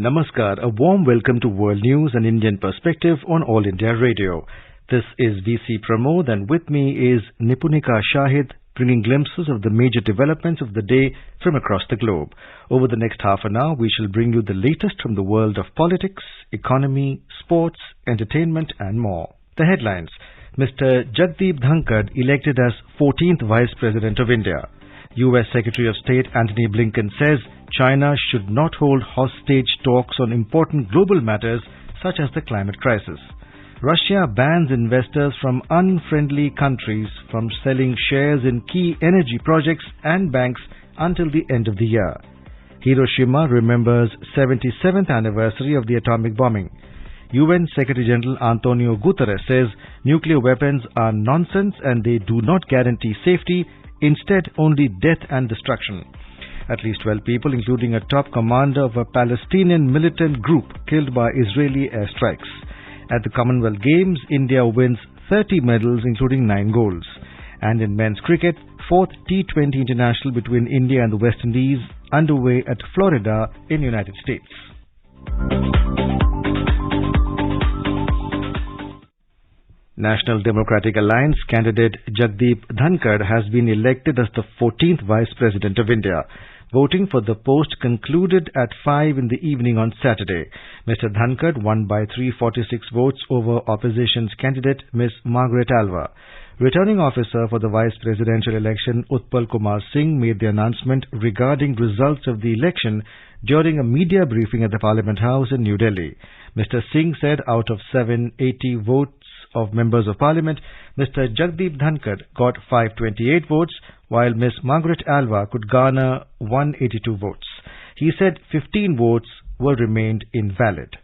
Namaskar, a warm welcome to World News and Indian Perspective on All India Radio. This is VC Pramod and with me is Nipunika Shahid, bringing glimpses of the major developments of the day from across the globe. Over the next half an hour, we shall bring you the latest from the world of politics, economy, sports, entertainment and more. The headlines. Mr. Jagdeep Dhankad elected as 14th Vice President of India. U.S. Secretary of State Antony Blinken says China should not hold hostage talks on important global matters such as the climate crisis. Russia bans investors from unfriendly countries from selling shares in key energy projects and banks until the end of the year. Hiroshima remembers 77th anniversary of the atomic bombing. UN Secretary General Antonio Guterres says nuclear weapons are nonsense and they do not guarantee safety, instead only death and destruction. At least 12 people, including a top commander of a Palestinian militant group, killed by Israeli airstrikes. At the Commonwealth Games, India wins 30 medals, including 9 golds. And in men's cricket, 4th T20 international between India and the West Indies underway at Florida in the United States. National Democratic Alliance candidate Jagdeep Dhankad has been elected as the 14th Vice President of India. Voting for the post concluded at 5 in the evening on Saturday. Mr. Dhankad won by 346 votes over opposition's candidate Ms. Margaret Alva. Returning officer for the vice presidential election Utpal Kumar Singh made the announcement regarding results of the election during a media briefing at the Parliament House in New Delhi. Mr. Singh said out of 780 votes of members of Parliament, Mr. Jagdeep Dhankad got 528 votes, while Ms. Margaret Alva could garner 182 votes. He said 15 votes were remained invalid.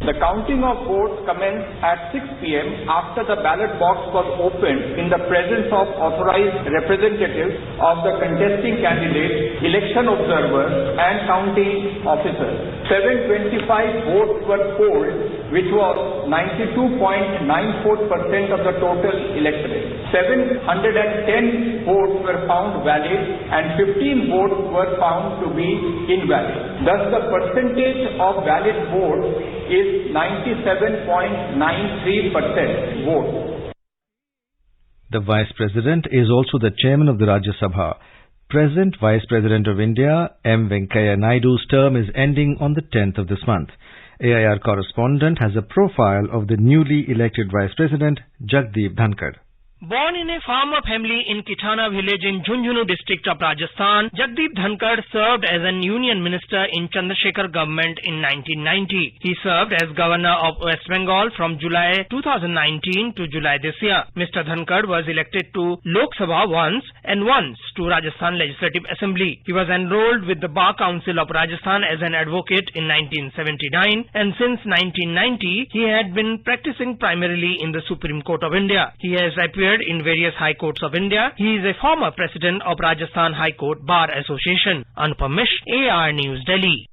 The counting of votes commenced at 6 p.m. after the ballot box was opened in the presence of authorized representatives of the contesting candidates, election observers and counting officers. 725 votes were polled, which was 92.94% of the total electorate. 710 votes were found valid and 15 votes were found to be invalid. Thus, the percentage of valid votes is 97.93% vote. The Vice President is also the Chairman of the Rajya Sabha. Present Vice President of India, M. Venkaiah Naidu's term is ending on the 10th of this month. AIR correspondent has a profile of the newly elected Vice President, Jagdeep Dhankad. Born in a farmer family in Kitana village in Jhunjhunu district of Rajasthan, Jagdeep Dhankad served as an union minister in Chandrasekhar government in 1990. He served as governor of West Bengal from July 2019 to July this year. Mr. Dhankad was elected to Lok Sabha once and once to Rajasthan Legislative Assembly. He was enrolled with the Bar Council of Rajasthan as an advocate in 1979 and since 1990 he had been practicing primarily in the Supreme Court of India. He has appeared in various high courts of India. He is a former president of Rajasthan High Court Bar Association. Anupam Mishra, AR News, Delhi.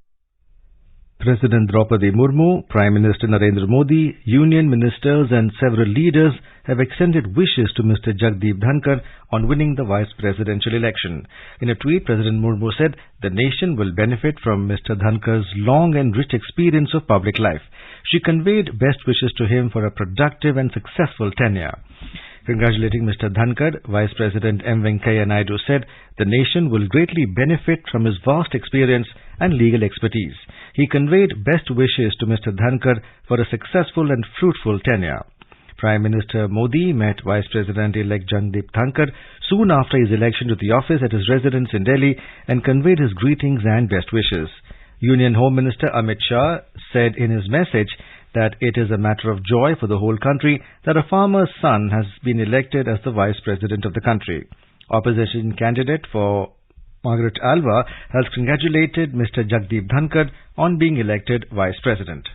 President Draupadi Murmu, Prime Minister Narendra Modi, union ministers and several leaders have extended wishes to Mr. Jagdeep Dhankad on winning the vice presidential election. In a tweet, President Murmu said the nation will benefit from Mr. Dhankad's long and rich experience of public life. She conveyed best wishes to him for a productive and successful tenure. Congratulating Mr. Dhankad, Vice President M. Venkaiah Naidu said the nation will greatly benefit from his vast experience and legal expertise. He conveyed best wishes to Mr. Dhankad for a successful and fruitful tenure. Prime Minister Modi met Vice President-elect Jagdeep Dhankad soon after his election to the office at his residence in Delhi and conveyed his greetings and best wishes. Union Home Minister Amit Shah said in his message that it is a matter of joy for the whole country that a farmer's son has been elected as the Vice President of the country. Opposition candidate for Margaret Alva has congratulated Mr. Jagdeep Dhankad on being elected Vice President.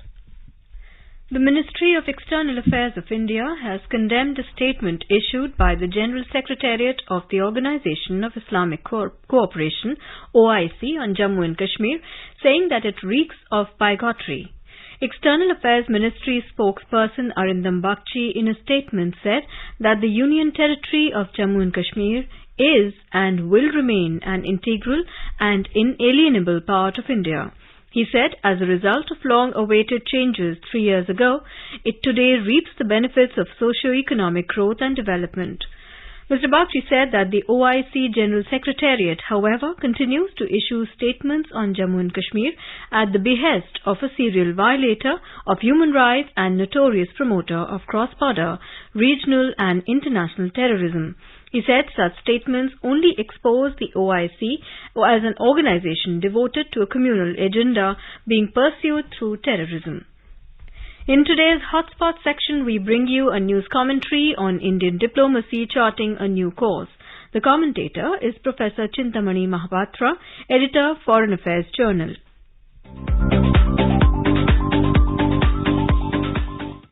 The Ministry of External Affairs of India has condemned a statement issued by the General Secretariat of the Organization of Islamic Cooperation, OIC, on Jammu and Kashmir, saying that it reeks of bigotry. External Affairs Ministry spokesperson Arindam Bagchi in a statement said that the Union Territory of Jammu and Kashmir is and will remain an integral and inalienable part of India. He said as a result of long-awaited changes 3 years ago, it today reaps the benefits of socio-economic growth and development. Mr. Bagchi said that the OIC General Secretariat, however, continues to issue statements on Jammu and Kashmir at the behest of a serial violator of human rights and notorious promoter of cross-border, regional and international terrorism. He said such statements only expose the OIC as an organization devoted to a communal agenda being pursued through terrorism. In today's Hotspot section, we bring you a news commentary on Indian diplomacy charting a new course. The commentator is Professor Chintamani Mahapatra, editor, Foreign Affairs Journal.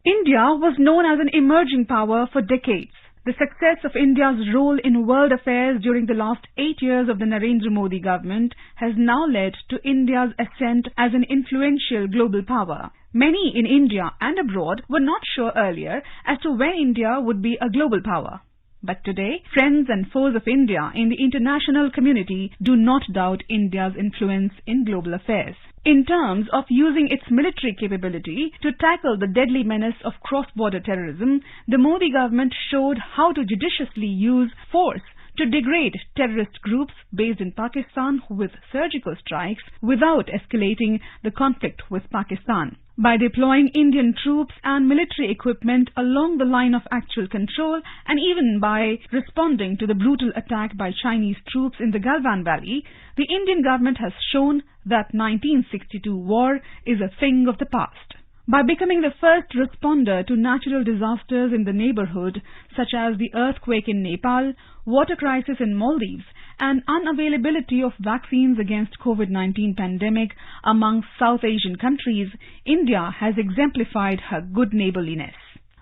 India was known as an emerging power for decades. The success of India's role in world affairs during the last 8 years of the Narendra Modi government has now led to India's ascent as an influential global power. Many in India and abroad were not sure earlier as to when India would be a global power. But today, friends and foes of India in the international community do not doubt India's influence in global affairs. In terms of using its military capability to tackle the deadly menace of cross-border terrorism, the Modi government showed how to judiciously use force to degrade terrorist groups based in Pakistan with surgical strikes without escalating the conflict with Pakistan. By deploying Indian troops and military equipment along the line of actual control and even by responding to the brutal attack by Chinese troops in the Galwan Valley, the Indian government has shown that 1962 war is a thing of the past. By becoming the first responder to natural disasters in the neighborhood, such as the earthquake in Nepal, water crisis in Maldives, and unavailability of vaccines against COVID-19 pandemic among South Asian countries, India has exemplified her good neighborliness.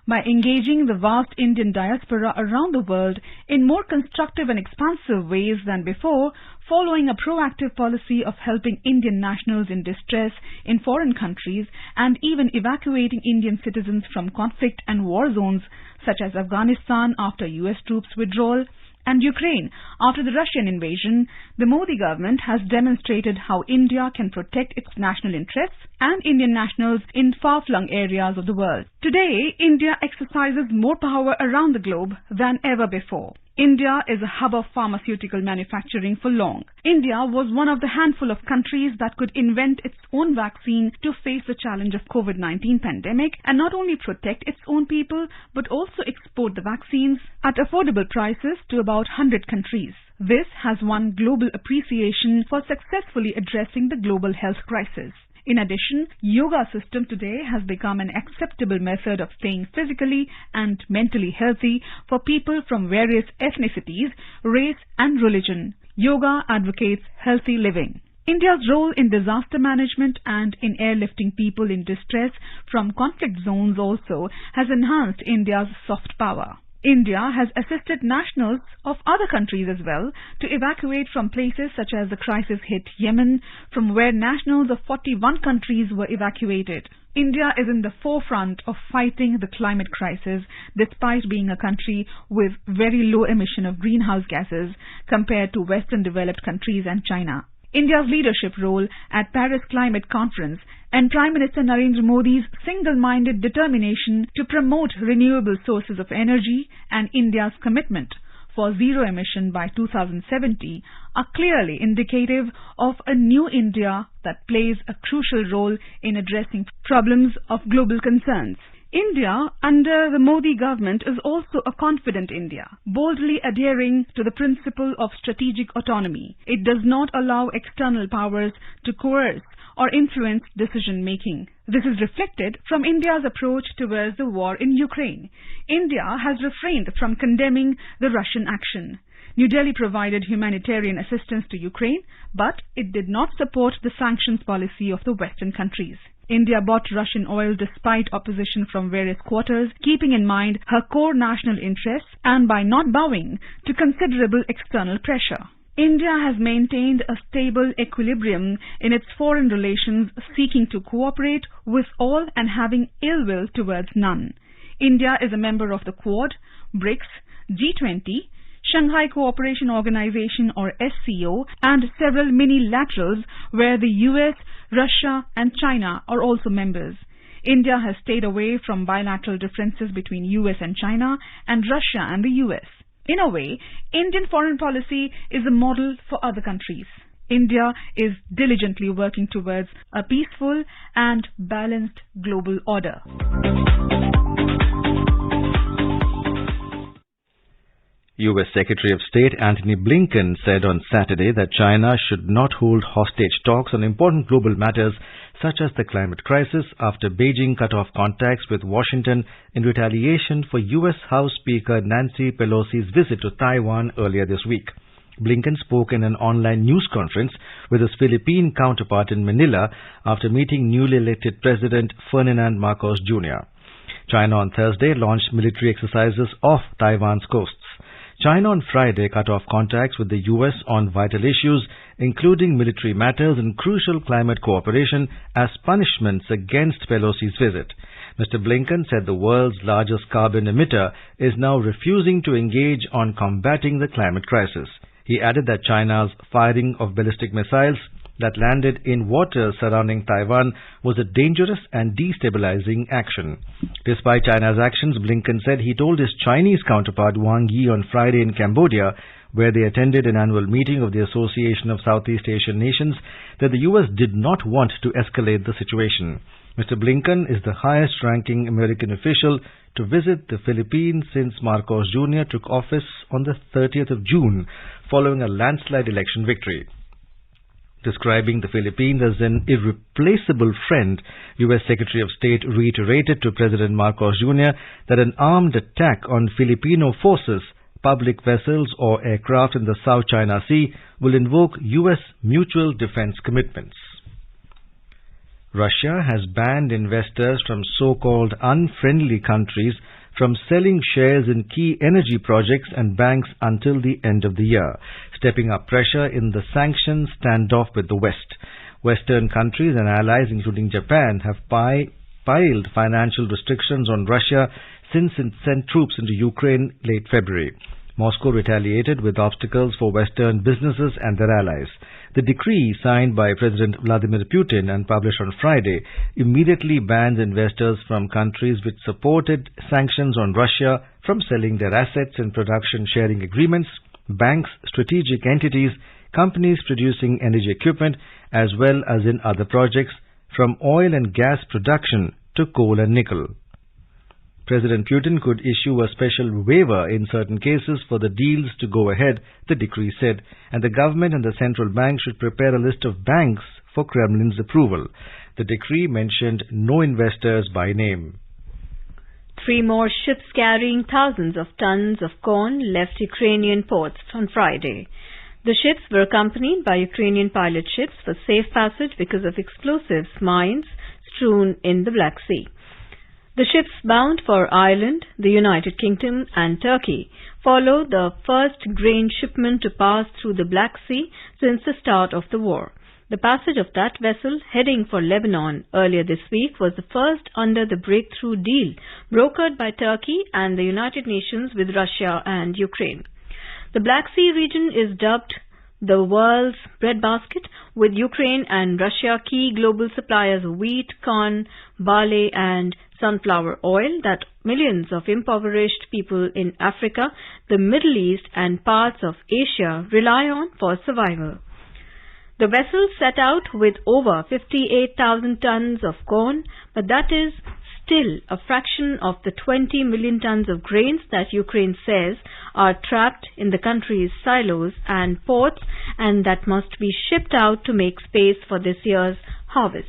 By engaging the vast Indian diaspora around the world in more constructive and expansive ways than before, following a proactive policy of helping Indian nationals in distress in foreign countries and even evacuating Indian citizens from conflict and war zones such as Afghanistan after US troops withdrawal, and Ukraine after the Russian invasion, the Modi government has demonstrated how India can protect its national interests and Indian nationals in far-flung areas of the world. Today, India exercises more power around the globe than ever before. India is a hub of pharmaceutical manufacturing for long. India was one of the handful of countries that could invent its own vaccine to face the challenge of COVID-19 pandemic and not only protect its own people but also export the vaccines at affordable prices to about 100 countries. This has won global appreciation for successfully addressing the global health crisis. In addition, yoga system today has become an acceptable method of staying physically and mentally healthy for people from various ethnicities, race and religion. Yoga advocates healthy living. India's role in disaster management and in airlifting people in distress from conflict zones also has enhanced India's soft power. India has assisted nationals of other countries as well to evacuate from places such as the crisis-hit Yemen, from where nationals of 41 countries were evacuated. India is in the forefront of fighting the climate crisis despite being a country with very low emission of greenhouse gases compared to Western developed countries and China. India's leadership role at Paris Climate Conference and Prime Minister Narendra Modi's single-minded determination to promote renewable sources of energy and India's commitment for zero emission by 2070 are clearly indicative of a new India that plays a crucial role in addressing problems of global concerns. India, under the Modi government, is also a confident India, boldly adhering to the principle of strategic autonomy. It does not allow external powers to coerce or influence decision-making. This is reflected from India's approach towards the war in Ukraine. India has refrained from condemning the Russian action. New Delhi provided humanitarian assistance to Ukraine, but it did not support the sanctions policy of the Western countries. India bought Russian oil despite opposition from various quarters, keeping in mind her core national interests and by not bowing to considerable external pressure. India has maintained a stable equilibrium in its foreign relations, seeking to cooperate with all and having ill will towards none. India is a member of the Quad, BRICS, G20, Shanghai Cooperation Organization or SCO, and several mini-laterals where the US, Russia and China are also members. India has stayed away from bilateral differences between US and China and Russia and the US. In a way, Indian foreign policy is a model for other countries. India is diligently working towards a peaceful and balanced global order. U.S. Secretary of State Antony Blinken said on Saturday that China should not hold hostage talks on important global matters such as the climate crisis after Beijing cut off contacts with Washington in retaliation for U.S. House Speaker Nancy Pelosi's visit to Taiwan earlier this week. Blinken spoke in an online news conference with his Philippine counterpart in Manila after meeting newly elected President Ferdinand Marcos Jr. China on Thursday launched military exercises off Taiwan's coasts. China on Friday cut off contacts with the U.S. on vital issues, including military matters and crucial climate cooperation, as punishments against Pelosi's visit. Mr. Blinken said the world's largest carbon emitter is now refusing to engage on combating the climate crisis. He added that China's firing of ballistic missiles that landed in waters surrounding Taiwan was a dangerous and destabilizing action. Despite China's actions, Blinken said he told his Chinese counterpart Wang Yi on Friday in Cambodia, where they attended an annual meeting of the Association of Southeast Asian Nations, that the U.S. did not want to escalate the situation. Mr. Blinken is the highest-ranking American official to visit the Philippines since Marcos Jr. took office on the 30th of June, following a landslide election victory. Describing the Philippines as an irreplaceable friend, U.S. Secretary of State reiterated to President Marcos Jr. that an armed attack on Filipino forces, public vessels or aircraft in the South China Sea will invoke U.S. mutual defense commitments. Russia has banned investors from so-called unfriendly countries from selling shares in key energy projects and banks until the end of the year, stepping up pressure in the sanctions standoff with the West. Western countries and allies, including Japan, have piled financial restrictions on Russia since it sent troops into Ukraine late February. Moscow retaliated with obstacles for Western businesses and their allies. The decree, signed by President Vladimir Putin and published on Friday, immediately bans investors from countries which supported sanctions on Russia from selling their assets in production sharing agreements, banks, strategic entities, companies producing energy equipment, as well as in other projects, from oil and gas production to coal and nickel. President Putin could issue a special waiver in certain cases for the deals to go ahead, the decree said, and the government and the central bank should prepare a list of banks for Kremlin's approval. The decree mentioned no investors by name. 3 more ships carrying thousands of tons of corn left Ukrainian ports on Friday. The ships were accompanied by Ukrainian pilot ships for safe passage because of explosives mines strewn in the Black Sea. The ships bound for Ireland, the United Kingdom and Turkey follow the first grain shipment to pass through the Black Sea since the start of the war. The passage of that vessel heading for Lebanon earlier this week was the first under the breakthrough deal brokered by Turkey and the United Nations with Russia and Ukraine. The Black Sea region is dubbed the world's breadbasket, with Ukraine and Russia key global suppliers of wheat, corn, barley and sunflower oil that millions of impoverished people in Africa, the Middle East and parts of Asia rely on for survival. The vessel set out with over 58,000 tons of corn, but that is still a fraction of the 20 million tons of grains that Ukraine says are trapped in the country's silos and ports and that must be shipped out to make space for this year's harvest.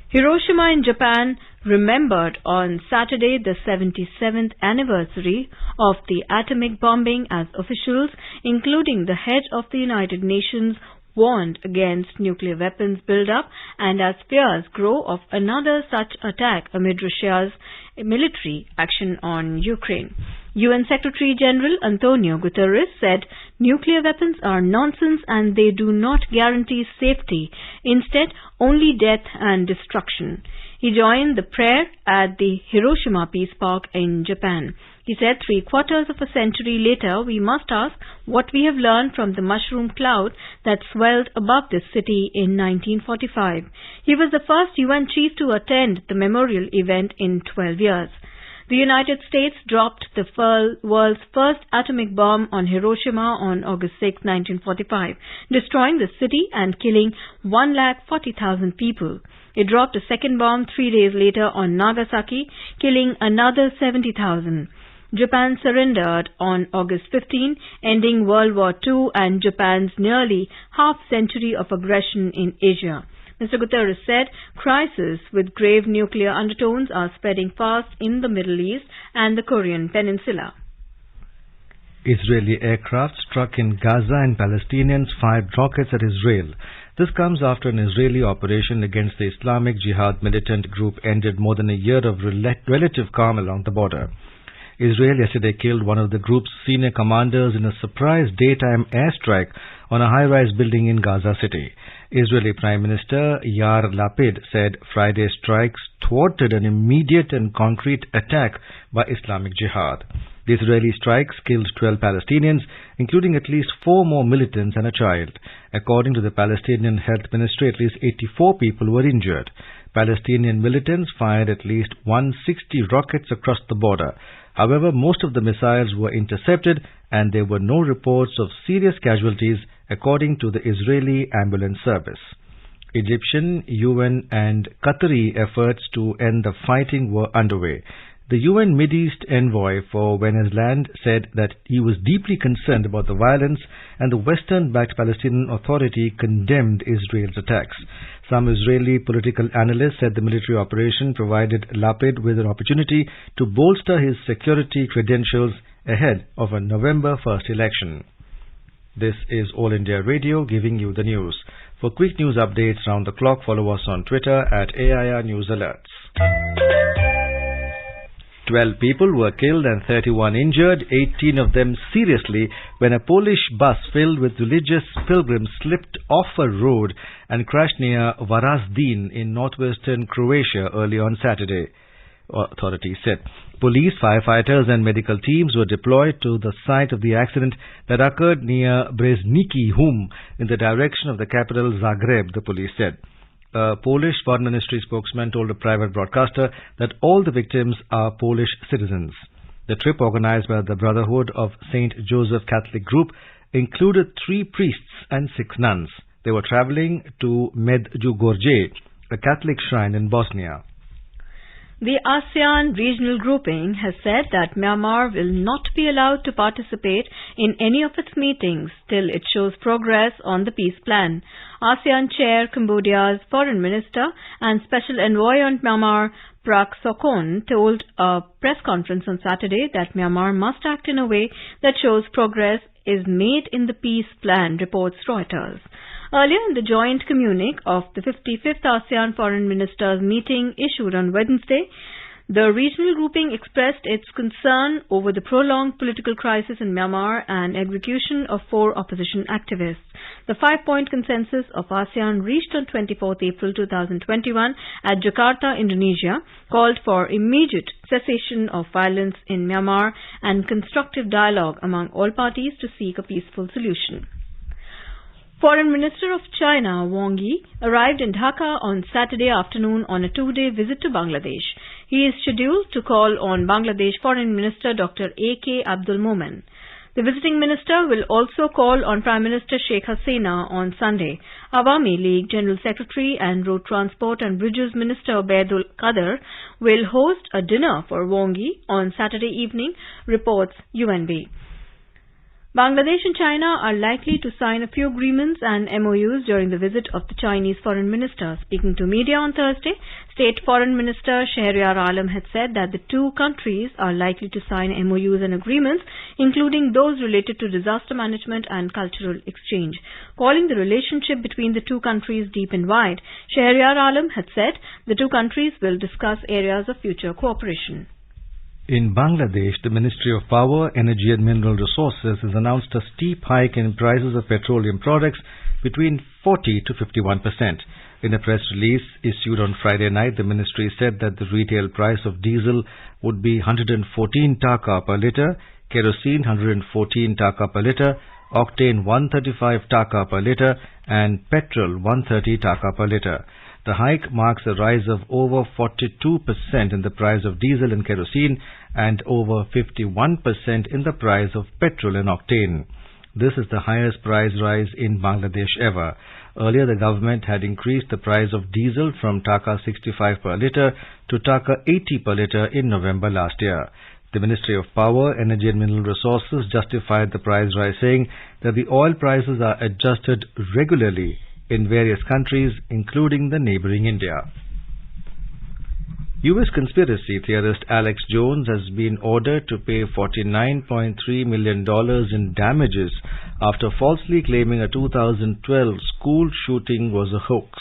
Hiroshima in Japan remembered on Saturday the 77th anniversary of the atomic bombing as officials, including the head of the United Nations, warned against nuclear weapons build-up and as fears grow of another such attack amid Russia's military action on Ukraine. UN Secretary-General Antonio Guterres said nuclear weapons are nonsense and they do not guarantee safety, instead only death and destruction. He joined the prayer at the Hiroshima Peace Park in Japan. He said 3/4 of a century later, we must ask what we have learned from the mushroom cloud that swelled above this city in 1945. He was the first UN chief to attend the memorial event in 12 years. The United States dropped the world's first atomic bomb on Hiroshima on August 6, 1945, destroying the city and killing 140,000 people. It dropped a second bomb 3 days later on Nagasaki, killing another 70,000. Japan surrendered on August 15, ending World War II and Japan's nearly half-century of aggression in Asia. Mr. Guterres said crises with grave nuclear undertones are spreading fast in the Middle East and the Korean Peninsula. Israeli aircraft struck in Gaza and Palestinians fired rockets at Israel. This comes after an Israeli operation against the Islamic Jihad militant group ended more than a year of relative calm along the border. Israel yesterday killed one of the group's senior commanders in a surprise daytime airstrike on a high-rise building in Gaza City. Israeli Prime Minister Yair Lapid said Friday's strikes thwarted an immediate and concrete attack by Islamic Jihad. The Israeli strikes killed 12 Palestinians, including at least 4 more militants and a child. According to the Palestinian Health Ministry, at least 84 people were injured. Palestinian militants fired at least 160 rockets across the border. However, most of the missiles were intercepted and there were no reports of serious casualties, according to the Israeli ambulance service. Egyptian, UN and Qatari efforts to end the fighting were underway. The UN Mideast envoy for Venezuela said that he was deeply concerned about the violence and the Western-backed Palestinian Authority condemned Israel's attacks. Some Israeli political analysts said the military operation provided Lapid with an opportunity to bolster his security credentials ahead of a November 1st election. This is All India Radio giving you the news. For quick news updates round the clock, follow us on Twitter at AIR News Alerts. 12 people were killed and 31 injured, 18 of them seriously, when a Polish bus filled with religious pilgrims slipped off a road and crashed near Varazdin in northwestern Croatia early on Saturday, authorities said. Police, firefighters and medical teams were deployed to the site of the accident that occurred near Brzezniki Hum in the direction of the capital Zagreb, the police said. A Polish Foreign Ministry spokesman told a private broadcaster that all the victims are Polish citizens. The trip, organized by the Brotherhood of St. Joseph Catholic Group, included 3 priests and 6 nuns. They were traveling to Medjugorje, a Catholic shrine in Bosnia. The ASEAN regional grouping has said that Myanmar will not be allowed to participate in any of its meetings till it shows progress on the peace plan. ASEAN Chair Cambodia's Foreign Minister and Special Envoy on Myanmar, Prak Sokhonn, told a press conference on Saturday that Myanmar must act in a way that shows progress is made in the peace plan, reports Reuters. Earlier in the joint communique of the 55th ASEAN Foreign Ministers meeting issued on Wednesday, the regional grouping expressed its concern over the prolonged political crisis in Myanmar and execution of 4 opposition activists. The 5-point consensus of ASEAN reached on 24th April 2021 at Jakarta, Indonesia, called for immediate cessation of violence in Myanmar and constructive dialogue among all parties to seek a peaceful solution. Foreign Minister of China, Wang Yi, arrived in Dhaka on Saturday afternoon on a 2-day visit to Bangladesh. He is scheduled to call on Bangladesh Foreign Minister Dr. A.K. Abdul Momen. The visiting minister will also call on Prime Minister Sheikh Hasina on Sunday. Awami League General Secretary and Road Transport and Bridges Minister Ubaidul Qadir will host a dinner for Wang Yi on Saturday evening, reports UNB. Bangladesh and China are likely to sign a few agreements and MOUs during the visit of the Chinese Foreign Minister. Speaking to media on Thursday, State Foreign Minister Shahryar Alam had said that the 2 countries are likely to sign MOUs and agreements, including those related to disaster management and cultural exchange. Calling the relationship between the 2 countries deep and wide, Shahryar Alam had said the 2 countries will discuss areas of future cooperation. In Bangladesh, the Ministry of Power, Energy and Mineral Resources has announced a steep hike in prices of petroleum products between 40 to 51%. In a press release issued on Friday night, the ministry said that the retail price of diesel would be 114 taka per litre, kerosene 114 taka per litre, octane 135 taka per litre and petrol 130 taka per litre. The hike marks a rise of over 42% in the price of diesel and kerosene and over 51% in the price of petrol and octane. This is the highest price rise in Bangladesh ever. Earlier, the government had increased the price of diesel from taka 65 per litre to taka 80 per litre in November last year. The Ministry of Power, Energy and Mineral Resources justified the price rise, saying that the oil prices are adjusted regularly in various countries, including the neighbouring India. U.S. conspiracy theorist Alex Jones has been ordered to pay $49.3 million in damages after falsely claiming a 2012 school shooting was a hoax.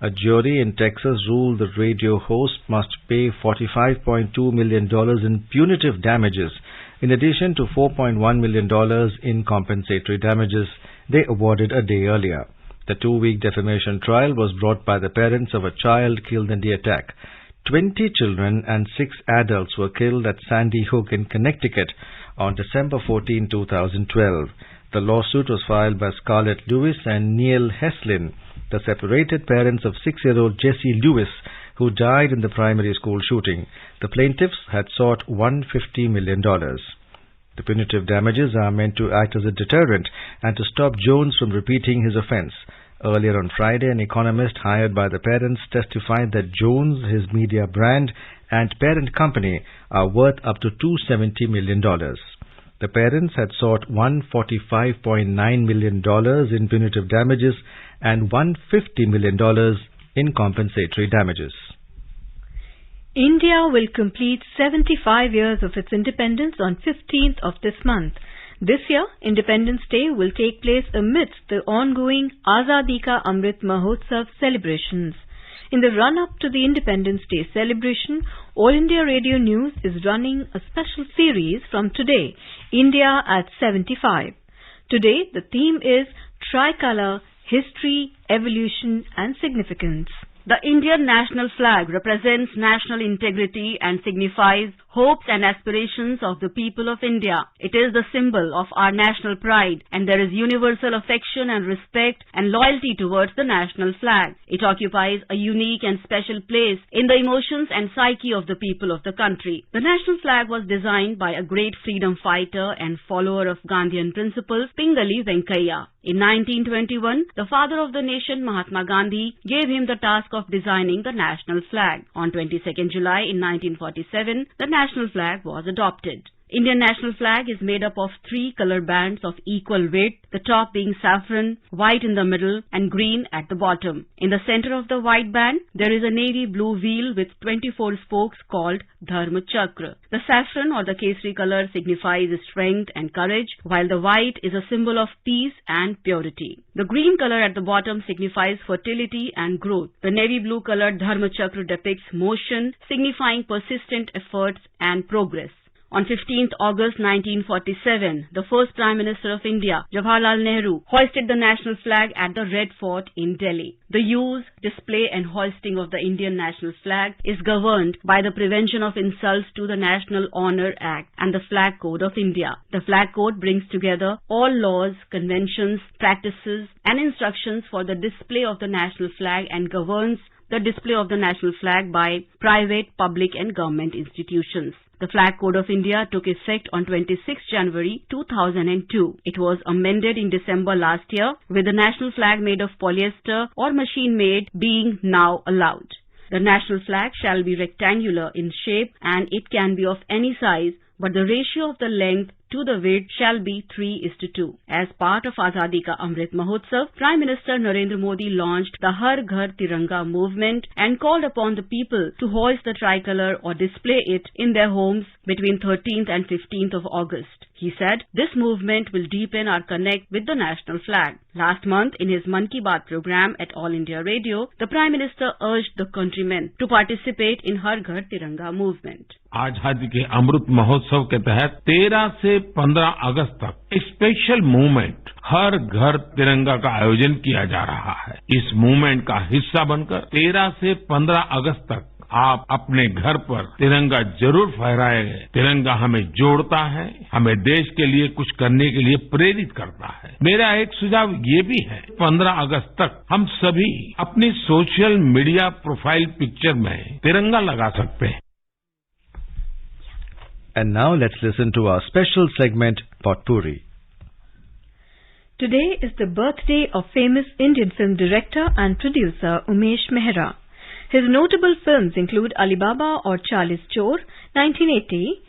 A jury in Texas ruled the radio host must pay $45.2 million in punitive damages, in addition to $4.1 million in compensatory damages they awarded a day earlier. The 2-week defamation trial was brought by the parents of a child killed in the attack. 20 children and 6 adults were killed at Sandy Hook in Connecticut on December 14, 2012. The lawsuit was filed by Scarlett Lewis and Neil Heslin, the separated parents of 6-year-old Jesse Lewis, who died in the primary school shooting. The plaintiffs had sought $150 million. The punitive damages are meant to act as a deterrent and to stop Jones from repeating his offence. Earlier on Friday, an economist hired by the parents testified that Jones, his media brand and parent company are worth up to $270 million. The parents had sought $145.9 million in punitive damages and $150 million in compensatory damages. India will complete 75 years of its independence on 15th of this month. This year, Independence Day will take place amidst the ongoing Azadi Ka Amrit Mahotsav celebrations. In the run-up to the Independence Day celebration, All India Radio News is running a special series from today, India at 75. Today, the theme is Tricolour, History, Evolution and Significance. The Indian national flag represents national integrity and signifies hopes and aspirations of the people of India. It is the symbol of our national pride, and there is universal affection and respect and loyalty towards the national flag. It occupies a unique and special place in the emotions and psyche of the people of the country. The national flag was designed by a great freedom fighter and follower of Gandhian principles, Pingali Venkaiah. In 1921, the father of the nation, Mahatma Gandhi, gave him the task of designing the national flag. On 22nd July in 1947, the national flag was adopted. Indian national flag is made up of 3 color bands of equal width, the top being saffron, white in the middle and green at the bottom. In the center of the white band, there is a navy blue wheel with 24 spokes called Dharma Chakra. The saffron or the kesari color signifies strength and courage, while the white is a symbol of peace and purity. The green color at the bottom signifies fertility and growth. The navy blue colored Dharma Chakra depicts motion, signifying persistent efforts and progress. On 15th August 1947, the first Prime Minister of India, Jawaharlal Nehru, hoisted the national flag at the Red Fort in Delhi. The use, display and hoisting of the Indian national flag is governed by the Prevention of Insults to the National Honour Act and the Flag Code of India. The Flag Code brings together all laws, conventions, practices and instructions for the display of the national flag and governs the display of the national flag by private, public and government institutions. The Flag Code of India took effect on 26 January 2002. It was amended in December last year, with the national flag made of polyester or machine-made being now allowed. The national flag shall be rectangular in shape and it can be of any size, but the ratio of the length to the width shall be 3:2. As part of Azadi Ka Amrit Mahotsav, Prime Minister Narendra Modi launched the Har Ghar Tiranga movement and called upon the people to hoist the tricolour or display it in their homes between 13th and 15th of August. He said this movement will deepen our connect with the national flag. Last month, in his Mann Ki Baat program at All India Radio, the Prime Minister urged the countrymen to participate in Har Ghar Tiranga movement. आजादी के अमृत महोत्सव के तहत 13 से 15 अगस्त तक एक special movement हर घर तिरंगा का आयोजन किया जा रहा है। इस मूवमेंट का हिस्सा बनकर 13 से 15 अगस्त तक आप अपने घर पर तिरंगा जरूर फहराएंगे। तिरंगा हमें जोड़ता है, हमें देश के लिए कुछ करने के लिए प्रेरित करता है। मेरा एक सुझाव ये भी है, 15 अगस्त तक हम सभी अपनी सोशल मीडिया प्रोफाइल पिक्चर में तिरंगा लगा सकते हैं। And now let's listen to our special segment, Potpourri. Today is the birthday of famous Indian film director and producer Umesh Mehra. His notable films include Ali Baba or Chalis Chor, 1980,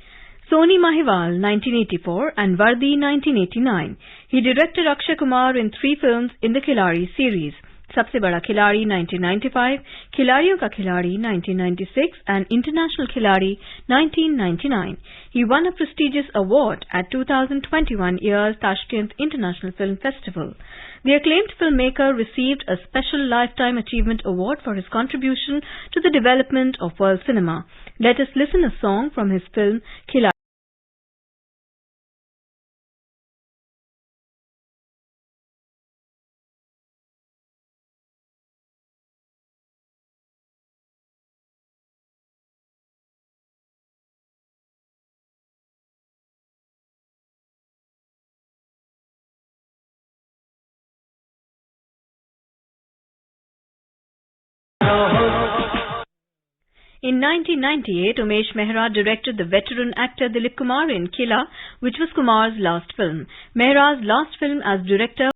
Soni Mahiwal, 1984, and Vardi, 1989. He directed Akshay Kumar in 3 films in the Khiladi series. सबसे बड़ा खिलाड़ी 1995, खिलाड़ियों का खिलाड़ी 1996 and International Khiladi 1999. He won a prestigious award at 2021 year's Tashkent International Film Festival. The acclaimed filmmaker received a special Lifetime Achievement Award for his contribution to the development of world cinema. Let us listen a song from his film Khiladi. In 1998, Umesh Mehra directed the veteran actor Dilip Kumar in Killa, which was Kumar's last film. Mehra's last film as director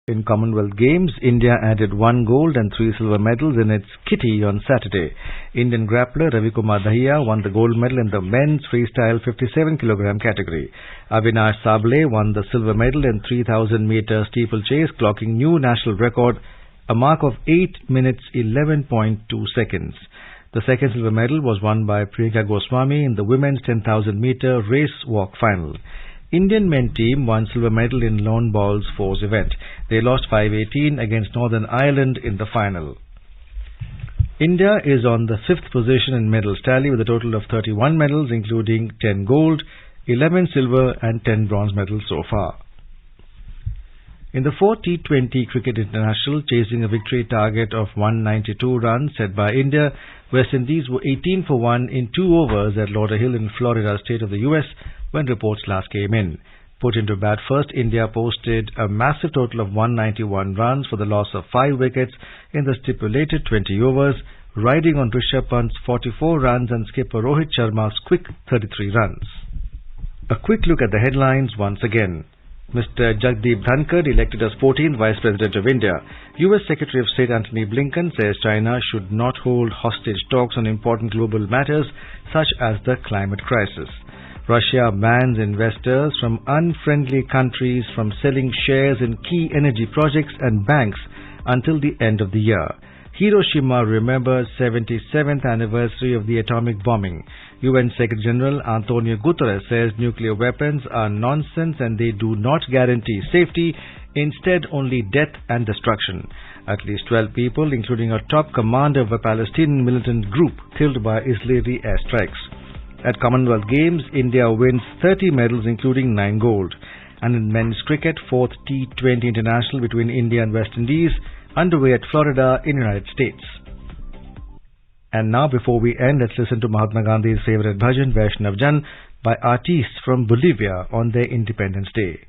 In Commonwealth Games, India added 1 gold and 3 silver medals in its kitty on Saturday. Indian grappler Ravikumar Dahiya won the gold medal in the men's freestyle 57 kg category. Avinash Sable won the silver medal in 3000-meter steeplechase, clocking new national record, a mark of 8 minutes 11.2 seconds. The second silver medal was won by Priyanka Goswami in the women's 10,000-meter race walk final. Indian men team won silver medal in lawn bowls fours event. They lost 5-18 against Northern Ireland in the final. India is on the 5th position in medals tally with a total of 31 medals, including 10 gold, 11 silver and 10 bronze medals so far. In the 4 T20 Cricket International, chasing a victory target of 192 runs set by India, West Indies were 18 for 1 in 2 overs at Lauderhill in Florida state of the US when reports last came in. Put into bat first, India posted a massive total of 191 runs for the loss of 5 wickets in the stipulated 20 overs, riding on Rishabh Pant's 44 runs and skipper Rohit Sharma's quick 33 runs. A quick look at the headlines once again. Mr. Jagdeep Dhankar elected as 14th Vice President of India. US Secretary of State Antony Blinken says China should not hold hostage talks on important global matters such as the climate crisis. Russia bans investors from unfriendly countries from selling shares in key energy projects and banks until the end of the year. Hiroshima remembers 77th anniversary of the atomic bombing. UN Secretary General Antonio Guterres says nuclear weapons are nonsense and they do not guarantee safety, instead only death and destruction. At least 12 people, including a top commander of a Palestinian militant group, killed by Israeli airstrikes. At Commonwealth Games, India wins 30 medals including 9 gold. And in men's cricket, 4th T20 International between India and West Indies underway at Florida in the United States. And now before we end, let's listen to Mahatma Gandhi's favorite bhajan, Vaishnav Jan, by artists from Bolivia on their Independence Day.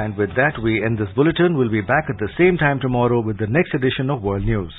And with that, we end this bulletin. We'll be back at the same time tomorrow with the next edition of World News.